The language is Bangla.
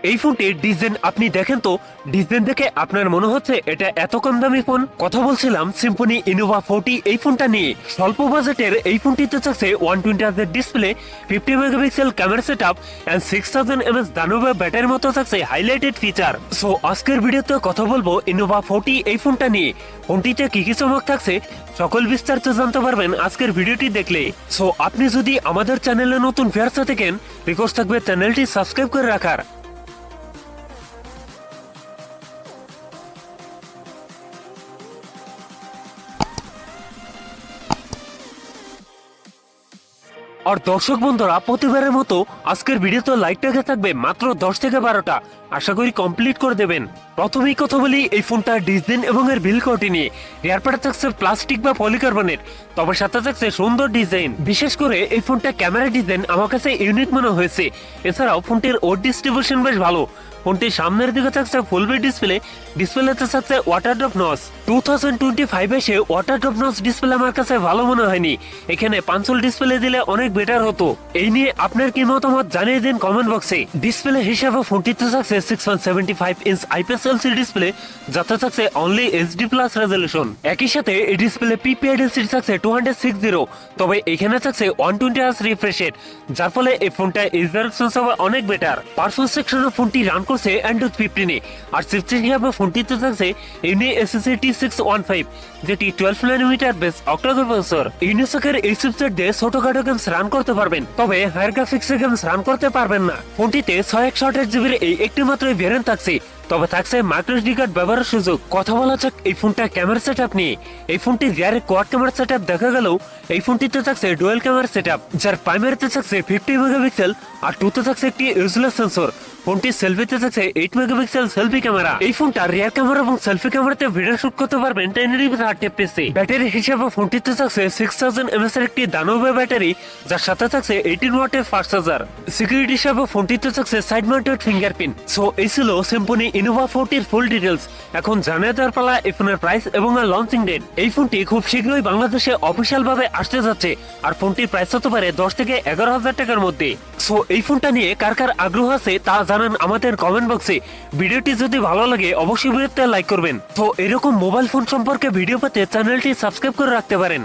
এই ফোনটির ডিজাইন আপনি দেখেন তো, ডিজাইন দেখে আপনার মনে হচ্ছে এটা এত কম দামি ফোন? কথা বলছিলাম সিম্ফনি ইনোভা 40 এই ফোনটা নিয়ে। স্বল্প বাজেটের এই ফোনটিতে থাকছে 120 hertz display, 50 megapixel camera setup and 6000 mAh দানবে ব্যাটারির মতো থাকছে হাইলাইটেড ফিচার। সো আজকের ভিডিওতে কথা বলবো ইনোভা 40 এই ফোনটা নিয়ে। ফোনটিতে কি কি চমক থাকছে সকল বিস্তারিত জানতে পারবেন আজকের ভিডিওটি দেখলে। সো আপনি যদি আমাদের চ্যানেলে নতুন ভিউয়ার্স থাকেন, রিকোয়েস্ট থাকবে চ্যানেলটি সাবস্ক্রাইব করে রাখার। আর দর্শক বন্ধুরা, প্রতিবারের মতো আজকের ভিডিওতে লাইকটাকে থাকবে মাত্র 10 থেকে 12টা, আশা করি কমপ্লিট করে দেবেন। প্রথমেই কথা বলি এই ফোনটার ডিজাইন এবং এর বিল্ড কোয়ালিটি নিয়ে। রিয়ারপার্টে থাকছে প্লাস্টিক বা পলিকার্বনেট, তবে সাথে থাকছে সুন্দর ডিজাইন। বিশেষ করে এই ফোনটা ক্যামেরা ডিজাইন আমার কাছে ইউনিক মনে হয়েছে। এছাড়াও ফোনটির ওয়েট ডিস্ট্রিবিউশন বেশ ভালো। ফোনটির সামনের দিকে থাকছে ফুল বেড ডিসপ্লে, ডিসপ্লেতে থাকছে ওয়াটার ড্রপ নচ। 2025 এসে ওয়াটার ড্রপ নচ ডিসপ্লে আমার কাছে ভালো মনে হয়নি, এখানে পাঁচল ডিসপ্লে দিলে অনেক বেটার হতো। এই নিয়ে আপনার কি মতামত জানিয়ে দিন কমেন্ট বক্সে। ডিসপ্লে হিসাবে ফোনটিতে থাকছে 6.75 ইঞ্চ আইপিএস এলসিডি ডিসপ্লে, যাতে থাকছে অনলি এইচডি প্লাস রেজলিউশন। একই সাথে এই ডিসপ্লে পিপিআই ডেন্সিটি থাকছে 260, তবে এখানে থাকছে 120 হার্জ রিফ্রেশ রেট, যার ফলে এই ফোনটা ইউজার এক্সপিরিয়েন্স হবে অনেক বেটার। পারফরম্যান্স সেকশনে ফোনটি রান করছে অ্যান্ড্রয়েড 15 আর চিপসেট হিসাবে ফোনটিতে থাকছে ইউনিএসএসডি T615, যেটি 12 ন্যানোমিটার বেস অক্টাকোর প্রসেসর। ইউনিসকের এই চিপসেট দিয়ে ছোটখাটো গেমস রান করতে পারবেন, তবে হায়ার গ্রাফিক্সের গেমস রান করতে পারবেন না। ফোনটিতে 6128 জিবির এই একটি মাত্র ভেরিয়েন্ট থাকছে, তবে থাকছে মাইক্রো এসডি কার্ড ব্যবহারের সুযোগ। কথা বলা যাক এই ফোনটা ক্যামেরা সেটআপ নিয়ে। এই ফোনটি রিয়ারে কোয়াড ক্যামেরা সেটআপ দেখা গেলেও এই ফোনটিতে থাকছে ডুয়াল ক্যামেরা সেটআপ, যার প্রাইমারিতে থাকছে 50 মেগাপিক্সেল আর টুতে থাকছে একটি ইউজলেস সেন্সর। ফোনটির সেলফিতে থাকছে 8 মেগাপিক্সেল সেলফি ক্যামেরা। এই ফোনটা রিয়ার ক্যামেরা এবং সেলফি ক্যামেরাতে ভিডিও শুট করতে পারবেন 1080p। ব্যাটারি হিসেবে ফোনটিতে থাকছে 6000 mAh এর একটি দানবে ব্যাটারি, যার সাথে থাকছে 18 ওয়াটের ফাস্ট চার্জার। সিকিউরিটি হিসেবে ফোনটিতে থাকছে সাইড মাউন্টেড ফিঙ্গারপ্রিন্ট। সো এই ছিল সিম্ফনি ইনোভা 40 এর ফুল ডিটেইলস। এখন জানিয়ে দেওয়ার পালা এই ফোনের প্রাইস এবং লঞ্চিং ডেট। এই ফোনটি খুব শীঘ্রই বাংলাদেশে অফিসিয়াল ভাবে আসতে যাচ্ছে, আর ফোনটির প্রাইস হতে পারে 10 থেকে 11,000 টাকার মধ্যে। সো এই ফোনটা নিয়ে কার কার আগ্রহ আছে তা জানান আমাদের কমেন্ট বক্সে। ভিডিওটি যদি ভালো লাগে অবশ্যই ভিডিওতে লাইক করবেন। তো এরকম মোবাইল ফোন সম্পর্কে ভিডিও পেতে চ্যানেলটি সাবস্ক্রাইব করে রাখতে পারেন।